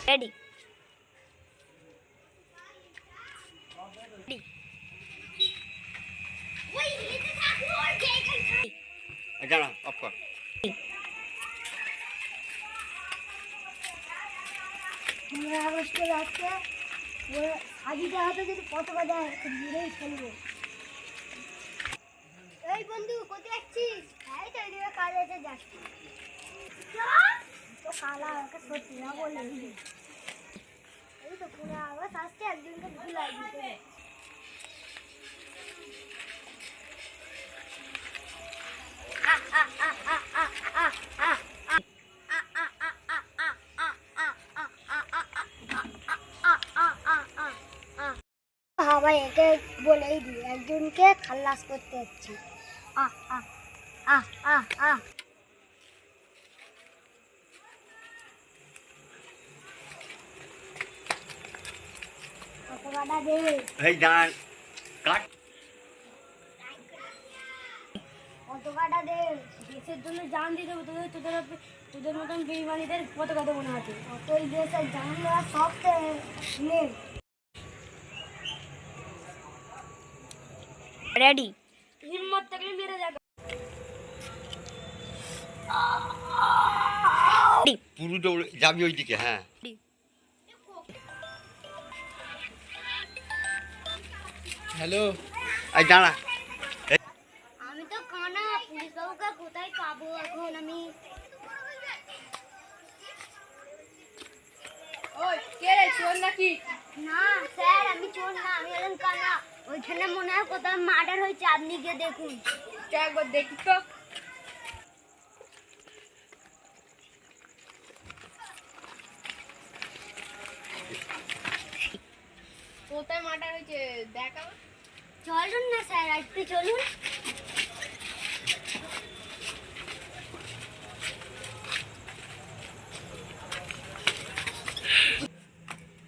Ready. Again, of course. এই বন্ধু কোথায় যাচ্ছিস? এই তো এদিকে কাজে যাচ্ছি। তো কালা ওকে সত্যি না বলে এই তো পুরো আওয়াজ আসছে, একজনকে ভুলাই দিতে। ভাই একে বলেই দিই, একজনকে খালাস করতে যাচ্ছি। আহ আহ আহ আহ আহ কত কাটা দে? Hey, Dan. Cut. কত কাটা দে? দেশের জন্য জান দিয়ে দেবো। তোদের মতন বেইমানিদের কত কথা মনে আছে? অতই দেশের জান দেওয়া সব নেই। রেডি, হিম্মত থাকলে মেরে যাবে। পুরো দৌড়ে যাবি ওইদিকে, হ্যাঁ। হ্যালো, এই দাঁড়া। আমি তো কানা, পুলিশ বাবুকে কোথায় পাবো এখন আমি? ওই কে রে, চোর নাকি? না স্যার, আমি চোর না, আমি একজন কানা। ওইখানে মনে হয় কোথাও মার্ডার হয়েছে, আপনি গিয়ে দেখুন। একবার দেখি তো। কোথায় মার্ডার হয়েছে দেখা? চলুন না স্যার, একটু চলুন।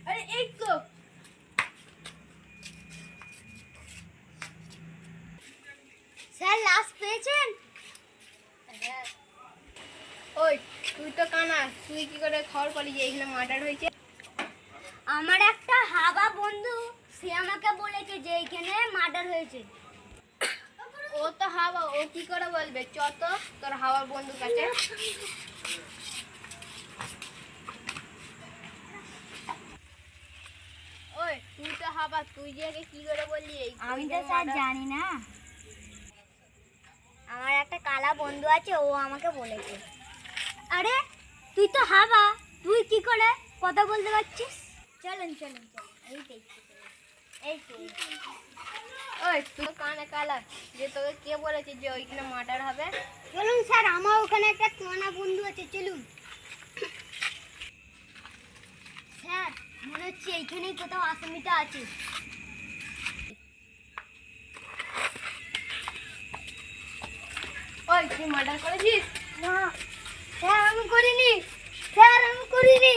আরে এই তো। স্যার লাশ পেয়েছেন? ওই তুই তো কানা, তুই কি করে খবর পেলি যে এখানে মার্ডার হয়েছে? আমার একটা হাবা বন্ধু, সে আমাকে বলেছে যে এখানে মার্ডার হয়েছে। ও তো হাওয়া, ও কি করে বলবে? চ তো তোর হাওয়ার বন্ধুর কাছে। ওই তুই তো হাওয়া, তুই যে কি করে বললি? আমি তো স্যার জানি না, আমার একটা কালা বন্ধু আছে, ও আমাকে বলেছে। আরে তুই তো হাবা, তুই কি করে কথা বলতে পারছিস? চলেন চলেন চলেন, এই তো। ওই তুই তো কানে কালা, যে তোকে কে বলেছে যে ওইখানে মার্ডার হবে? চলুন স্যার, আমার ওখানে একটা কানা বন্ধু আছে, চলুন। স্যার মনে হচ্ছে এইখানেই কোথাও আসামিটা আছে। ওই তুই মার্ডার করেছিস? না স্যার, আমি করিনি। স্যার আমি করিনি।